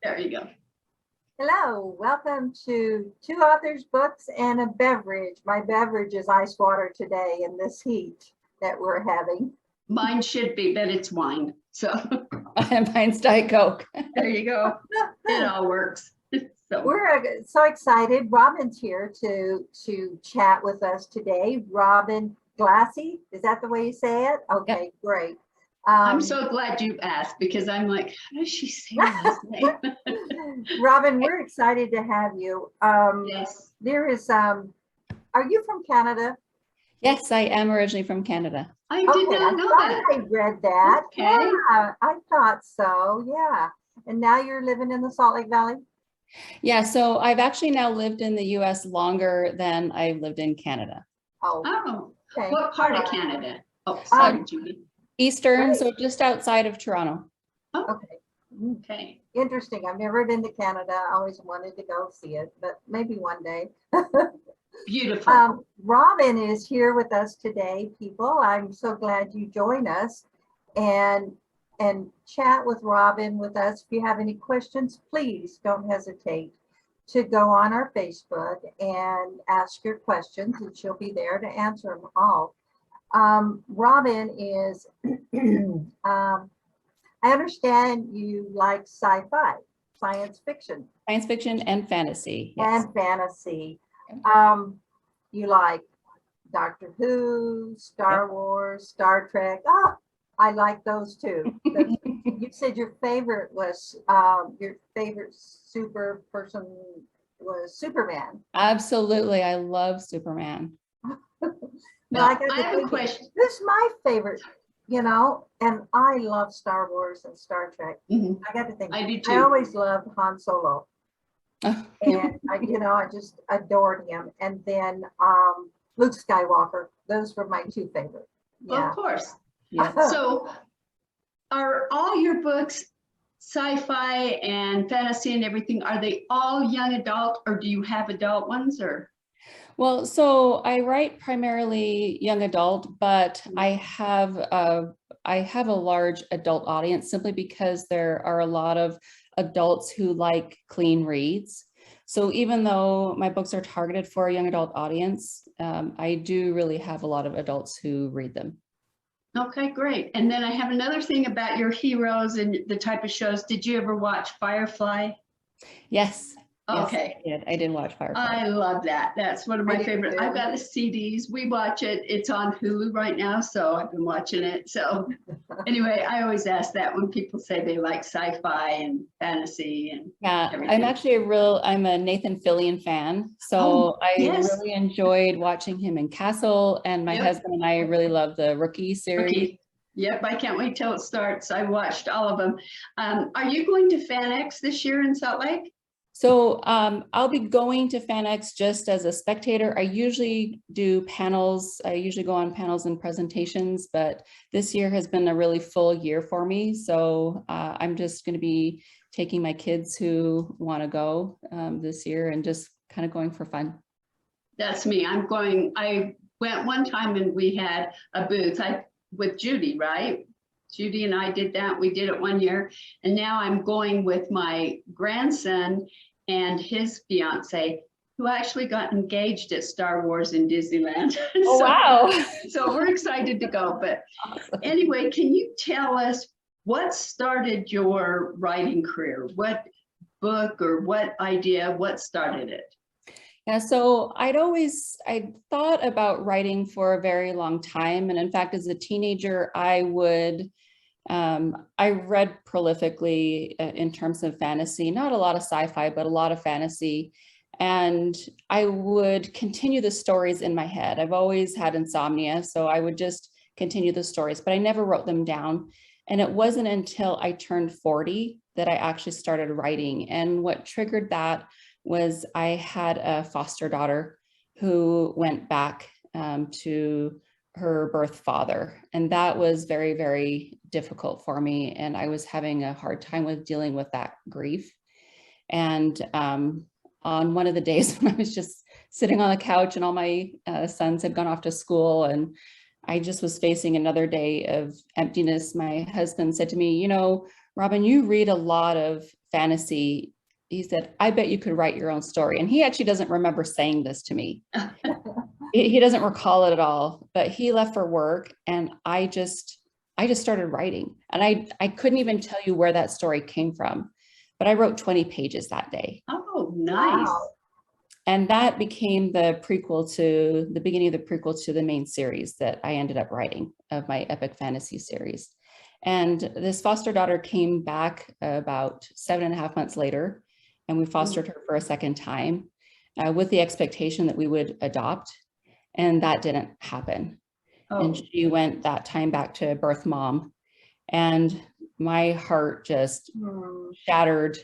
There you go. Hello, welcome to Two Authors, Books, and a Beverage. My beverage is ice water today in this heat that we're having. Mine should be, but it's wine. So Mine's Diet Coke. there you go. It all works. So We're so excited. Robin's here to chat with us today. Robin Glassey, is that the way you say it? Okay, yep. Great. I'm so glad you asked because I'm like, how does she say this name? Robin, we're excited to have you. Yes. There is, are you from Canada? Yes, I am originally from Canada. I did not know that. I read that. Okay. Yeah, I thought so. Yeah. And now you're living in the Salt Lake Valley? Yeah, so I've actually now lived in the US longer than I've lived in Canada. Oh, okay. What part of Canada? Oh, sorry, Judy. Eastern, Great. so just outside of Toronto. Oh, okay. Okay. Interesting. I've never been to Canada. I always wanted to go see it, but maybe one day. Beautiful. Robin is here with us today, people. I'm so glad you joined us and chat with Robin with us. If you have any questions, please don't hesitate to go on our Facebook and ask your questions, and she'll be there to answer them all. Robin is, I understand you like sci-fi, science fiction. Science fiction and fantasy. Yes. And fantasy. You like Doctor Who, Star Wars, Star Trek. Oh, I like those too. You said your favorite was, your favorite super person was Superman. Absolutely. I love Superman. Now, I have a question. This is my favorite, and I love Star Wars and Star Trek. I got to think. I do too. I always loved Han Solo. And I just adored him. And then Luke Skywalker. Those were my two favorites. Yeah. Of course. Yeah. So are all your books sci-fi and fantasy and everything, are they all young adult, or do you have adult ones? Or well, so I write primarily young adult, but I have a large adult audience simply because there are a lot of adults who like clean reads. So even though my books are targeted for a young adult audience, I do really have a lot of adults who read them. Okay, great. And then I have another thing about your heroes and the type of shows. Did you ever watch Firefly? Yes. Okay. Yes, I did watch Firefly. I love that. That's one of my favorite. I've got the CDs. We watch it. It's on Hulu right now, so I've been watching it. So anyway, I always ask that when people say they like sci-fi and fantasy and everything. I'm actually I'm a Nathan Fillion fan. So I really enjoyed watching him in Castle, and my husband and I really love the Rookie series. Rookie. Yep, I can't wait till it starts. I watched all of them. Are you going to FanX this year in Salt Lake? So I'll be going to FanX just as a spectator. I usually do panels. I usually go on panels and presentations, but this year has been a really full year for me. So I'm just going to be taking my kids who want to go this year and just kind of going for fun. That's me. I went one time and we had a booth with Judy, right? Judy and I did that. We did it one year. And now I'm going with my grandson and his fiance, who actually got engaged at Star Wars in Disneyland. Oh, wow. So we're excited to go. But anyway, can you tell us what started your writing career? What book or what idea, what started it? Yeah, so I'd thought about writing for a very long time. And in fact, as a teenager, I read prolifically in terms of fantasy, not a lot of sci-fi, but a lot of fantasy. And I would continue the stories in my head. I've always had insomnia, so I would just continue the stories, but I never wrote them down. And it wasn't until I turned 40 that I actually started writing. And what triggered that was I had a foster daughter who went back to her birth father. And that was very, very difficult for me. And I was having a hard time with dealing with that grief. And on one of the days when I was just sitting on the couch and all my sons had gone off to school, and I just was facing another day of emptiness. My husband said to me, you know, Robin, you read a lot of fantasy. He said, I bet you could write your own story. And he actually doesn't remember saying this to me. He doesn't recall it at all, but he left for work and I just started writing. And I couldn't even tell you where that story came from, but I wrote 20 pages that day. Oh, nice. Wow. And that became the beginning of the prequel to the main series that I ended up writing of my epic fantasy series. And this foster daughter came back about 7.5 months later, and we fostered her for a second time with the expectation that we would adopt. And that didn't happen. Oh, And she went that time back to birth mom. And my heart just shattered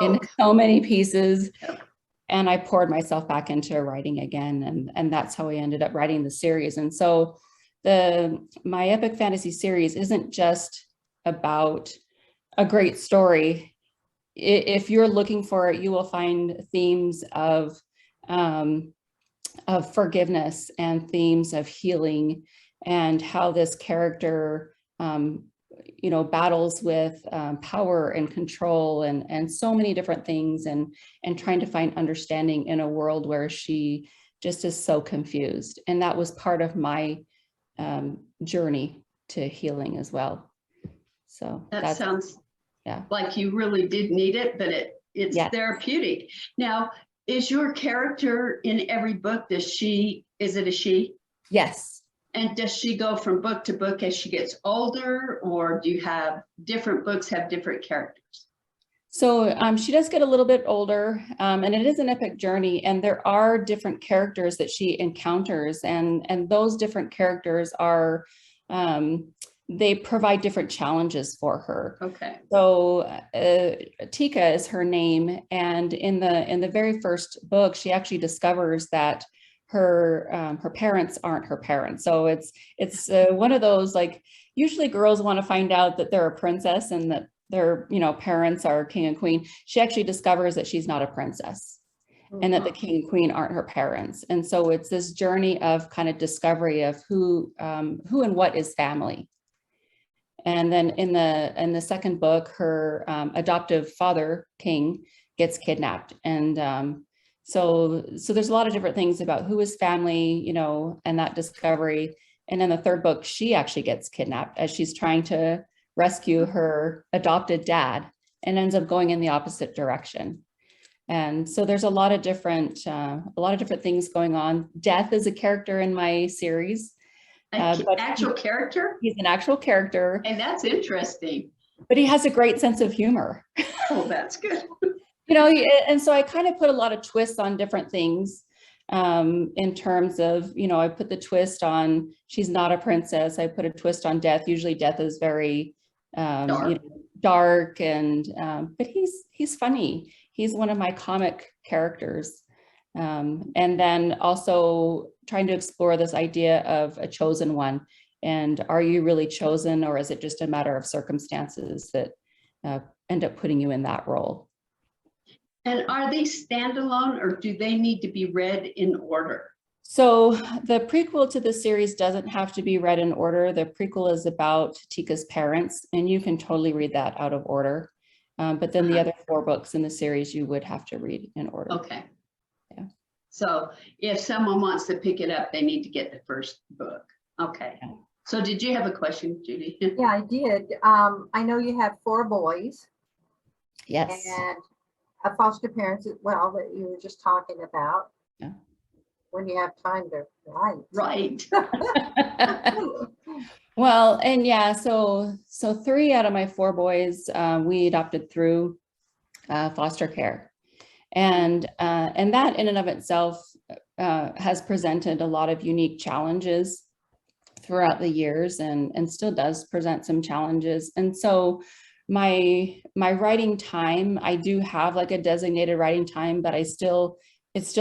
in broke. so many pieces. Yep. And I poured myself back into writing again. And that's how I ended up writing the series. And so my epic fantasy series isn't just about a great story. If you're looking for it, you will find themes of forgiveness and themes of healing and how this character battles with power and control and so many different things and trying to find understanding in a world where she just is so confused. And that was part of my journey to healing as well. So That sounds like you really did need it, but it's therapeutic. Now, is your character in every book, is it a she? Yes. And does she go from book to book as she gets older, or do you have different books have different characters? So she does get a little bit older, and it is an epic journey, and there are different characters that she encounters, and those different characters are, they provide different challenges for her. Okay. So Tika is her name, and in the very first book, she actually discovers that her parents aren't her parents. So it's one of those, like, usually girls want to find out that they're a princess and that their parents are king and queen. She actually discovers that she's not a princess and that the king and queen aren't her parents. And so it's this journey of kind of discovery of who and what is family. And then in the second book, her adoptive father, King, gets kidnapped. And so there's a lot of different things about who is family, and that discovery. And in the third book, she actually gets kidnapped as she's trying to rescue her adopted dad and ends up going in the opposite direction. And so there's a lot of different things going on. Death is a character in my series. Actual character? He's an actual character. And that's interesting. But he has a great sense of humor. Oh, that's good. And so I kind of put a lot of twists on different things in terms of, I put the twist on she's not a princess. I put a twist on death. Usually death is very dark and but he's funny. He's one of my comic characters. And then also trying to explore this idea of a chosen one. And are you really chosen, or is it just a matter of circumstances that end up putting you in that role? And are they standalone, or do they need to be read in order? So the prequel to the series doesn't have to be read in order. The prequel is about Tika's parents, and you can totally read that out of order. But then the other 4 books in the series, you would have to read in order. Okay. Yeah. So if someone wants to pick it up, they need to get the first book. Okay. Yeah. So did you have a question, Judy? Yeah, I did. I know you have 4 boys. Yes. And a foster parents as well that you were just talking about. Yeah. When you have time to write. Right. Well, and yeah, so 3 out of my 4 boys we adopted through foster care, and that in and of itself has presented a lot of unique challenges throughout the years, and still does present some challenges. And so my writing time, I do have like a designated writing time, but it still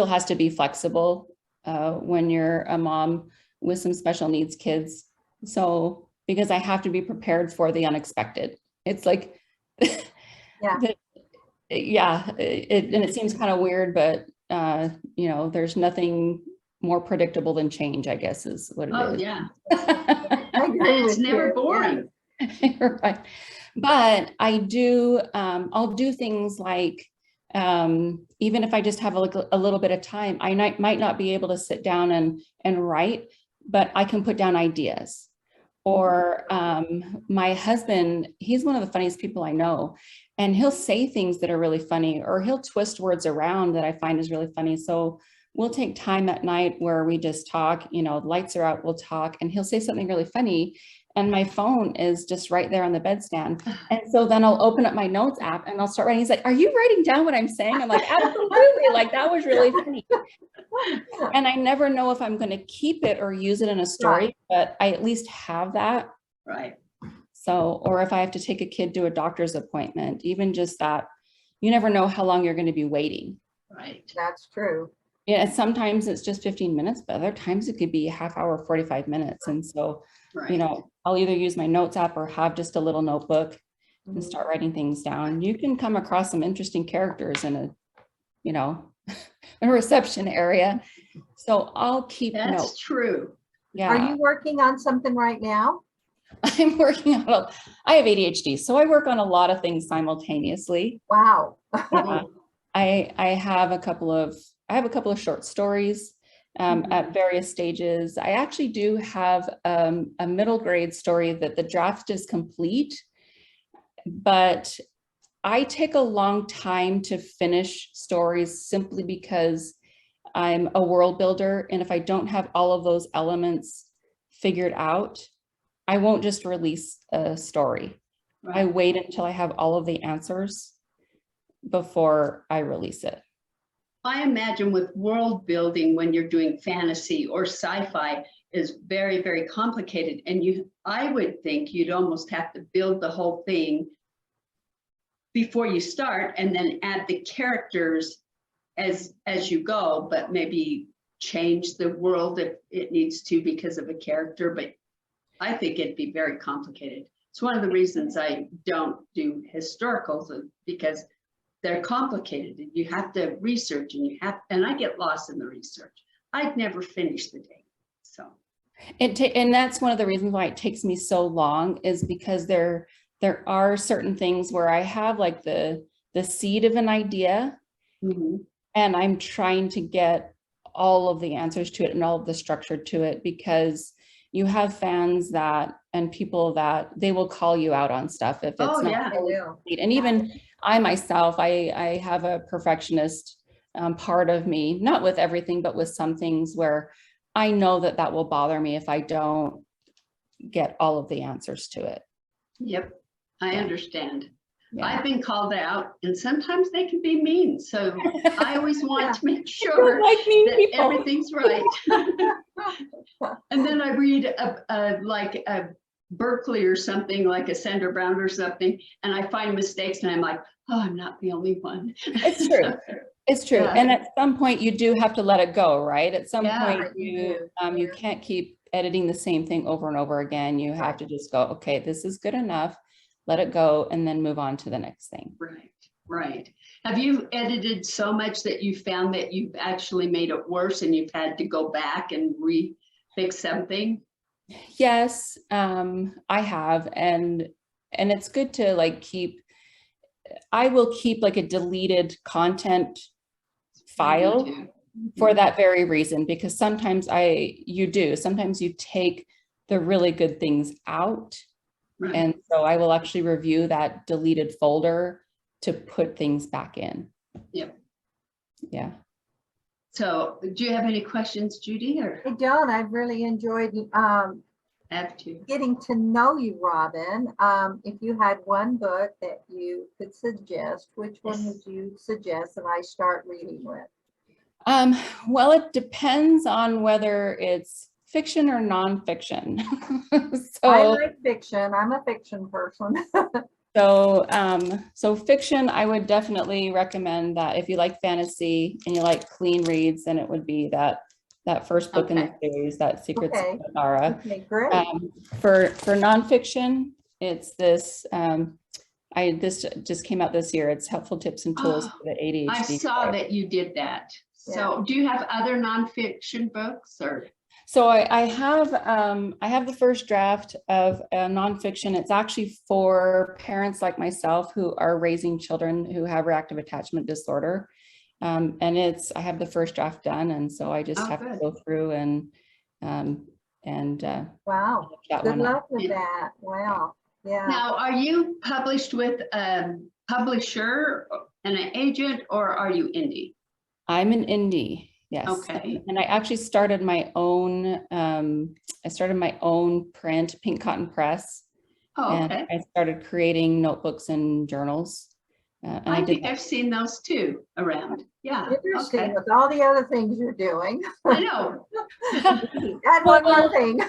has to be flexible when you're a mom with some special needs kids. So because I have to be prepared for the unexpected. It's like, and it seems kind of weird, but there's nothing more predictable than change, I guess is what it Oh, is. yeah. I agree It's with never you. boring. You're right. But I do, I'll do things like, even if I just have a little bit of time, I might not be able to sit down and write, but I can put down ideas. Or my husband, he's one of the funniest people I know, and he'll say things that are really funny, or he'll twist words around that I find is really funny. So we'll take time at night where we just talk, you know, lights are out, we'll talk, and he'll say something really funny. And my phone is just right there on the bedstand. And so then I'll open up my notes app and I'll start writing. He's like, are you writing down what I'm saying? I'm like, absolutely. Like, that was really funny. And I never know if I'm going to keep it or use it in a story, but I at least have that. Right. So, or if I have to take a kid to a doctor's appointment, even just that, you never know how long you're going to be waiting. Right. That's true. Yeah, sometimes it's just 15 minutes, but other times it could be a half hour, 45 minutes. And so, Right. you know, I'll either use my notes app or have just a little notebook and Mhm. start writing things down. You can come across some interesting characters in a, you know, a reception area. So I'll keep That's notes. true. Yeah. Are you working on something right now? I'm working on I have ADHD, so I work on a lot of things simultaneously. Wow. Yeah. I have a couple of short stories at various stages. I actually do have a middle grade story that the draft is complete, but I take a long time to finish stories simply because I'm a world builder. And if I don't have all of those elements figured out, I won't just release a story. I Right. wait until I have all of the answers before I release it. I imagine with world building, when you're doing fantasy or sci-fi, is very, very complicated. And I would think you'd almost have to build the whole thing before you start and then add the characters as you go, but maybe change the world if it needs to because of a character. But I think it'd be very complicated. It's one of the reasons I don't do historicals, because they're complicated and you have to research and I get lost in the research. I'd never finish the day. So. And that's one of the reasons why it takes me so long, is because there are certain things where I have like the seed of an idea, and I'm trying to get all of the answers to it and all of the structure to it, because you have fans and people that they will call you out on stuff if it's not complete. And even I myself, I have a perfectionist part of me, not with everything, but with some things where I know that will bother me if I don't get all of the answers to it. Yep, I understand. Yeah. I've been called out, and sometimes they can be mean. So I always want to make sure that everything's right. And then I read like a Berkeley or something, like a Sandra Brown or something, and I find mistakes, and I'm like, oh, I'm not the only one. It's true. It's true. Yeah. And at some point you do have to let it go, right? At some point you can't keep editing the same thing over and over again. You have to just go, okay, this is good enough. Let it go, and then move on to the next thing. Right, right. Have you edited so much that you found that you've actually made it worse and you've had to go back and fix something? Yes, I have. And it's good to like I will keep like a deleted content file for that very reason, because sometimes sometimes you take the really good things out. Right. And so I will actually review that deleted folder to put things back in. Yep. Yeah. So do you have any questions, Judy? Or? I don't. I've really enjoyed getting to know you, Robin. If you had one book that you could suggest, which one would you suggest that I start reading with? Well, it depends on whether it's fiction or nonfiction. I like fiction. I'm a fiction person. So fiction, I would definitely recommend that if you like fantasy and you like clean reads, then it would be that first book in the series, that Secrets of Madara. Okay, great. For nonfiction, it's this. This just came out this year. It's Helpful Tips and Tools for the ADHD. I saw that you did that. So do you have other nonfiction books or? So I have the first draft of nonfiction. It's actually for parents like myself who are raising children who have reactive attachment disorder. And I have the first draft done, and so I just have to go through and Wow, that good one up. luck with that. Wow, yeah. Now, are you published with a publisher and an agent, or are you indie? I'm an indie, yes. Okay. And I actually started my own, print, Pink Cotton Press. Oh, okay. And I started creating notebooks and journals. And I think I've seen those too around. Yeah. Interesting Okay. with all the other things you're doing. I know. Add one more thing.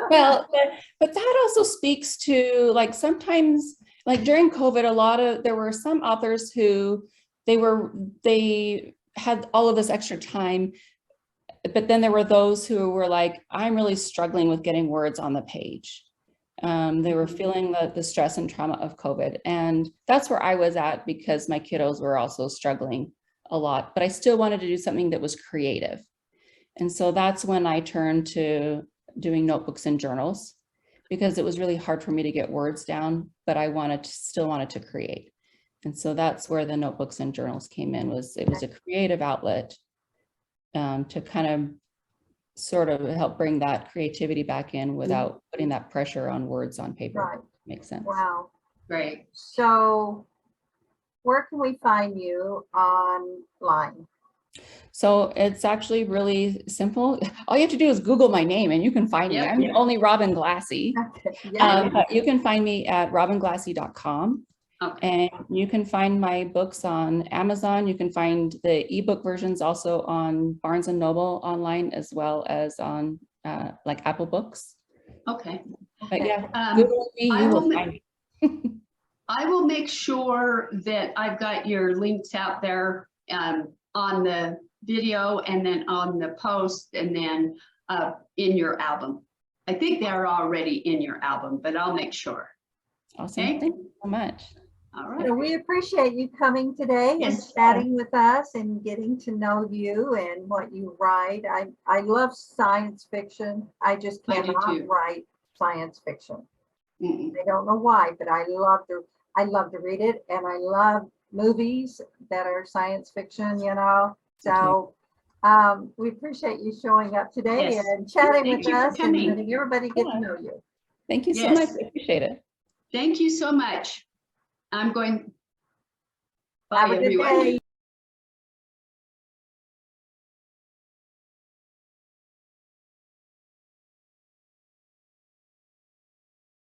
Well, but that also speaks to, like, sometimes, like during COVID, there were some authors who they had all of this extra time, but then there were those who were like, I'm really struggling with getting words on the page. They were feeling the stress and trauma of COVID. And that's where I was at, because my kiddos were also struggling a lot, but I still wanted to do something that was creative. And so that's when I turned to doing notebooks and journals, because it was really hard for me to get words down, but I still wanted to create. And so that's where the notebooks and journals came in. It was a creative outlet to kind of sort of help bring that creativity back in without putting that pressure on words on paper. Right. Makes sense. Wow. Great. So where can we find you online? So it's actually really simple. All you have to do is Google my name and you can find me. I'm only Robin Glassey. Yeah. But you can find me at robinglassey.com. Okay. And you can find my books on Amazon. You can find the ebook versions also on Barnes & Noble online, as well as on like Apple Books. Okay. But yeah, Google me, you will find me. I will make sure that I've got your links out there on the video and then on the post and then in your album. I think they're already in your album, but I'll make sure. Awesome. Okay. Thank you so much. All right. So we appreciate you coming today and chatting with us and getting to know you and what you write. I love science fiction. I just cannot write science fiction. I don't know why, but I love to read it, and I love movies that are science fiction, you know. So we appreciate you showing up today and chatting with us and letting everybody get to know you. Thank you so much. I appreciate it. Thank you so much. I'm going. Bye, everyone.